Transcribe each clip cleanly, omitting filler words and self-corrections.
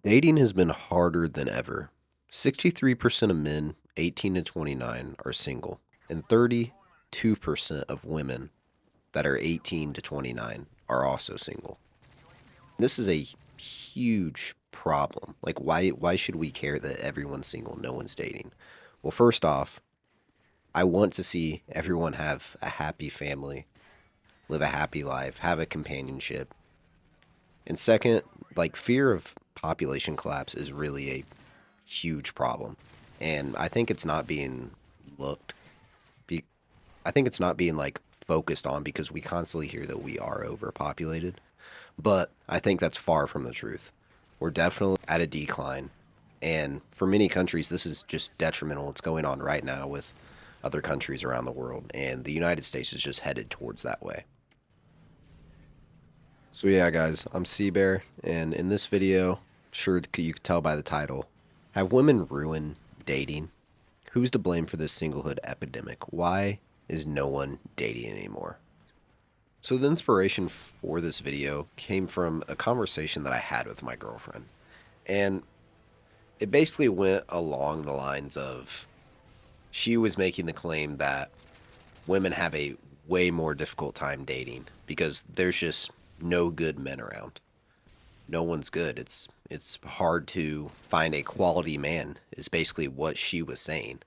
Dating has been harder than ever. 63% of men 18 to 29 are single, and 32% of women that are 18 to 29 are also single. This is a huge problem. Like why should we care that everyone's single, no one's dating? Well, first off, I want to see everyone have a happy family, live a happy life, have a companionship. And second, like fear of population collapse is really a huge problem. And I think it's not being looked be I think it's not being like focused on because we constantly hear that we are overpopulated. But I think that's far from the truth. We're definitely at a decline. And for many countries, this is just detrimental. What's going on right now with other countries around the world. And the United States is just headed towards that way. So yeah, guys, I'm Bear, and in this video, sure you could tell by the title, have women ruined dating? Who's to blame for this singlehood epidemic? Why is no one dating anymore? So the inspiration for this video came from a conversation that I had with my girlfriend. And it basically went along the lines of she was making the claim that women have a way more difficult time dating because there's just no good men around. No one's good. It's hard to find a quality man is basically what she was saying.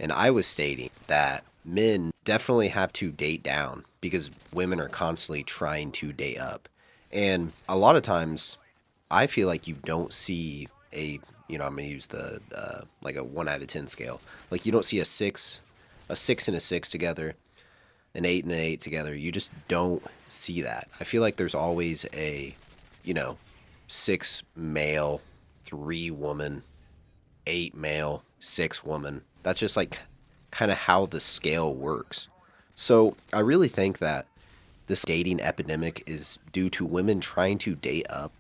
And I was stating that men definitely have to date down because women are constantly trying to date up. And a lot of times I feel like you don't see I'm going to use the like a 1 out of 10 scale. Like you don't see a 6 and a 6 together, an 8 and an 8 together. You just don't see that. I feel like there's always a, you know, 6 male, 3 woman, 8 male, 6 woman. That's just like kind of how the scale works. So I really think that this dating epidemic is due to women trying to date up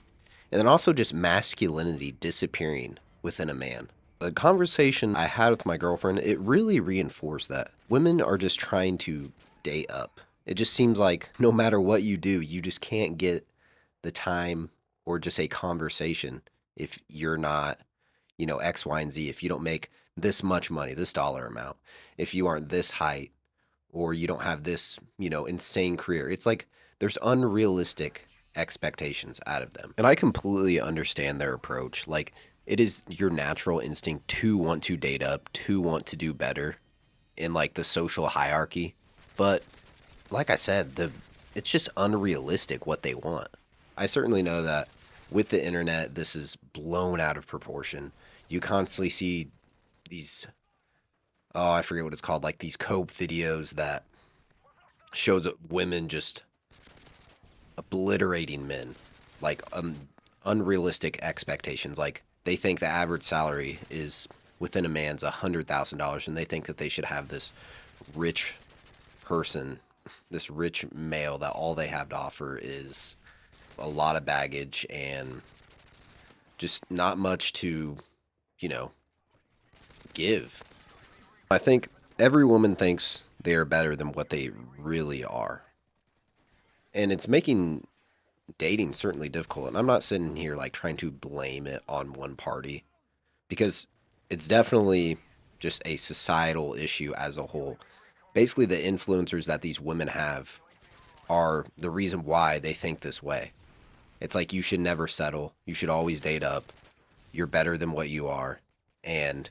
and then also just masculinity disappearing within a man. The conversation I had with my girlfriend, it really reinforced that women are just trying to date up. It just seems like no matter what you do, you just can't get the time or just a conversation if you're not, X, Y, and Z. If you don't make this much money, this dollar amount, if you aren't this height, or you don't have this, insane career. It's like there's unrealistic expectations out of them. And I completely understand their approach. Like it is your natural instinct to want to date up, to want to do better in like the social hierarchy. But like I said, it's just unrealistic what they want. I certainly know that with the internet, this is blown out of proportion. You constantly see these, oh, I forget what it's called, like these cope videos that shows women just obliterating men, like unrealistic expectations. Like they think the average salary is within a man's $100,000, and they think that they should have this rich person, this rich male, that all they have to offer is a lot of baggage and just not much to, you know, give. I think every woman thinks they are better than what they really are. And it's making dating certainly difficult. And I'm not sitting here like trying to blame it on one party because it's definitely just a societal issue as a whole. Basically, the influencers that these women have are the reason why they think this way. It's like you should never settle. You should always date up. You're better than what you are. And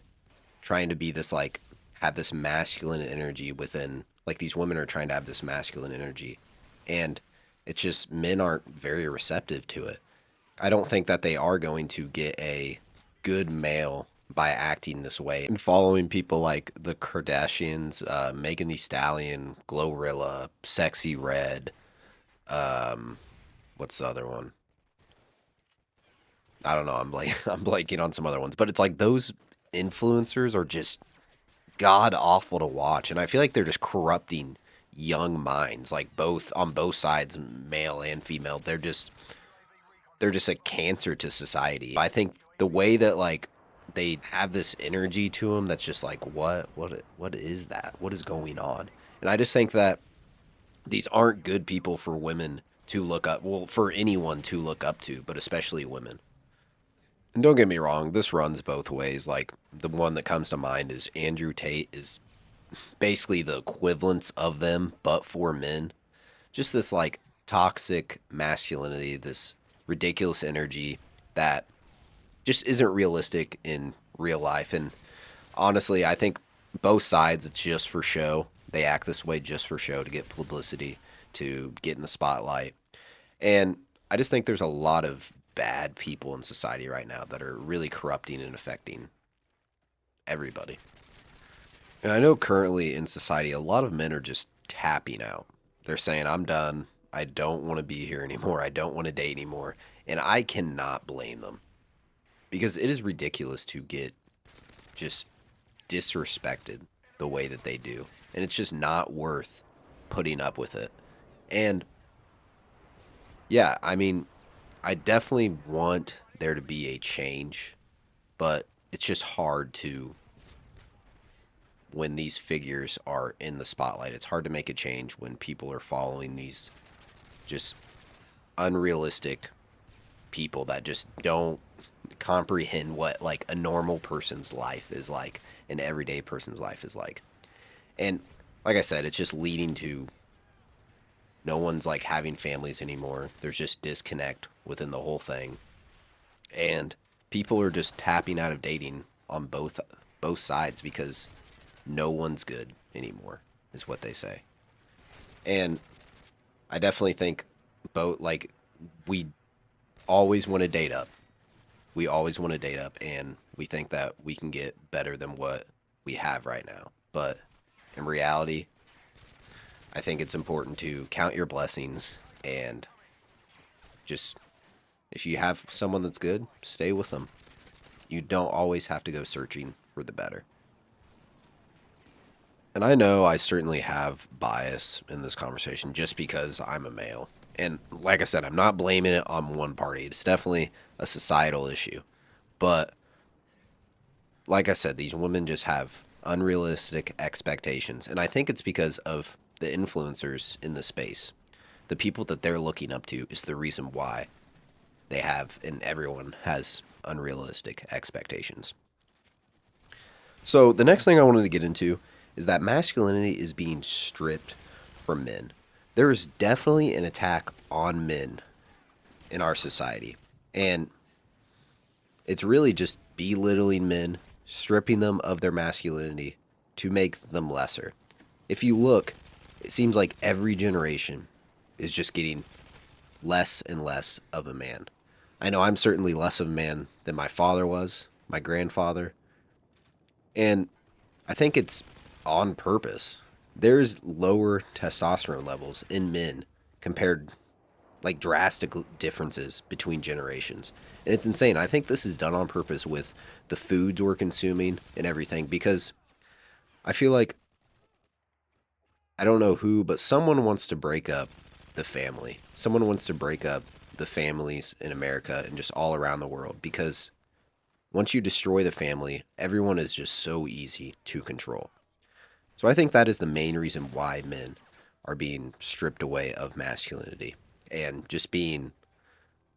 trying to be this like have this masculine energy within, like these women are trying to have this masculine energy. And it's just men aren't very receptive to it. I don't think that they are going to get a good male by acting this way and following people like the Kardashians, Megan Thee Stallion, Glorilla, Sexy Red. What's the other one? I don't know. I'm blanking on some other ones, but it's like those influencers are just god awful to watch, and I feel like they're just corrupting young minds, like both on both sides, male and female. They're just a cancer to society. I think the way that like they have this energy to them, that's just like what is that? What is going on? And I just think that these aren't good people for women to look up. Well, for anyone to look up to, but especially women. And don't get me wrong, this runs both ways. Like, the one that comes to mind is Andrew Tate is basically the equivalence of them, but for men. Just this, like, toxic masculinity, this ridiculous energy that just isn't realistic in real life. And honestly, I think both sides, it's just for show. They act this way just for show to get publicity, to get in the spotlight. And I just think there's a lot of bad people in society right now that are really corrupting and affecting everybody. And I know currently in society, a lot of men are just tapping out. They're saying, I'm done. I don't want to be here anymore. I don't want to date anymore. And I cannot blame them because it is ridiculous to get just disrespected the way that they do. And it's just not worth putting up with it. And yeah, I mean, I definitely want there to be a change, but it's just hard to when these figures are in the spotlight. It's hard to make a change when people are following these just unrealistic people that just don't comprehend what like a normal person's life is like, an everyday person's life is like. And like I said, it's just leading to no one's like having families anymore. There's just disconnect within the whole thing. And people are just tapping out of dating on both sides because no one's good anymore is what they say. And I definitely think both like we always want to date up. We always want to date up and we think that we can get better than what we have right now. But in reality, I think it's important to count your blessings and just if you have someone that's good, stay with them. You don't always have to go searching for the better. And I know I certainly have bias in this conversation just because I'm a male. And like I said, I'm not blaming it on one party. It's definitely a societal issue. But like I said, these women just have unrealistic expectations. And I think it's because of the influencers in the space. The people that they're looking up to is the reason why they have, and everyone has unrealistic expectations. So the next thing I wanted to get into is that masculinity is being stripped from men. There is definitely an attack on men in our society. And it's really just belittling men, stripping them of their masculinity to make them lesser. If you look, it seems like every generation is just getting less and less of a man. I know I'm certainly less of a man than my father was, my grandfather, and I think it's on purpose. There's lower testosterone levels in men compared, like drastic differences between generations. And it's insane. I think this is done on purpose with the foods we're consuming and everything because I feel like, I don't know who, but someone wants to break up the family. Someone wants to break up the families in America and just all around the world because once you destroy the family, everyone is just so easy to control. So I think that is the main reason why men are being stripped away of masculinity and just being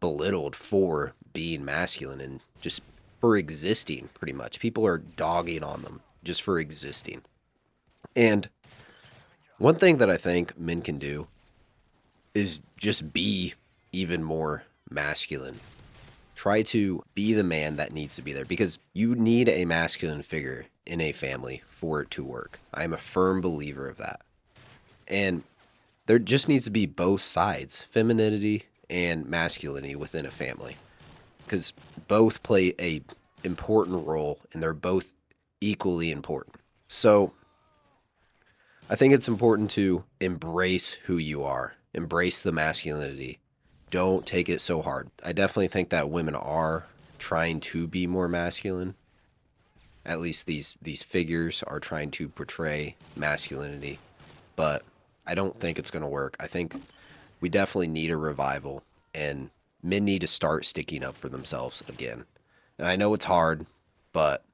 belittled for being masculine and just for existing pretty much. People are dogging on them just for existing. And one thing that I think men can do is just be even more masculine. Try to be the man that needs to be there because you need a masculine figure in a family for it to work. I am a firm believer of that. And there just needs to be both sides, femininity and masculinity within a family because both play a important role and they're both equally important. So I think it's important to embrace who you are, embrace the masculinity. Don't take it so hard. I definitely think that women are trying to be more masculine. At least these figures are trying to portray masculinity, but I don't think it's going to work. I think we definitely need a revival and men need to start sticking up for themselves again. And I know it's hard, but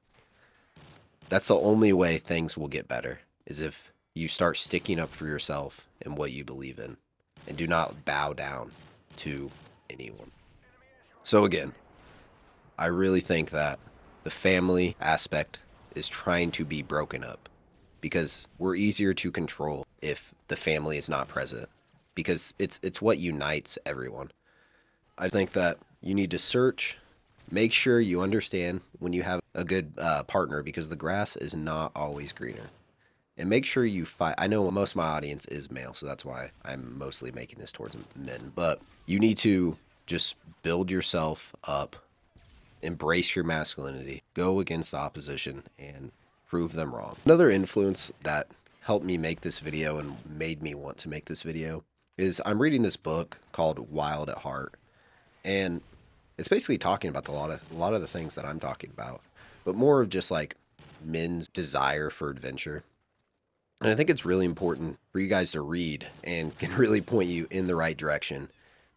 that's the only way things will get better is if you start sticking up for yourself and what you believe in and do not bow down to anyone. So again, I really think that the family aspect is trying to be broken up because we're easier to control if the family is not present because it's what unites everyone. I think that you need to search, make sure you understand when you have a good partner because the grass is not always greener. And make sure you fight. I know most of my audience is male, so that's why I'm mostly making this towards men. But you need to just build yourself up, embrace your masculinity, go against the opposition, and prove them wrong. Another influence that helped me make this video and made me want to make this video is I'm reading this book called Wild at Heart, and it's basically talking about a lot of the things that I'm talking about, but more of just like men's desire for adventure. And I think it's really important for you guys to read and can really point you in the right direction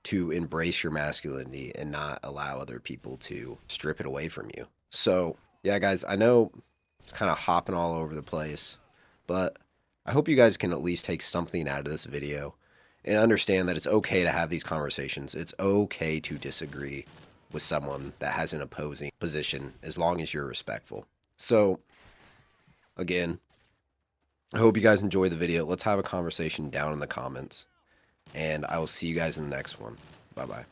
to embrace your masculinity and not allow other people to strip it away from you. So, yeah, guys, I know it's kind of hopping all over the place, but I hope you guys can at least take something out of this video and understand that it's okay to have these conversations. It's okay to disagree with someone that has an opposing position as long as you're respectful. So, again, I hope you guys enjoy the video. Let's have a conversation down in the comments, and I will see you guys in the next one. Bye bye.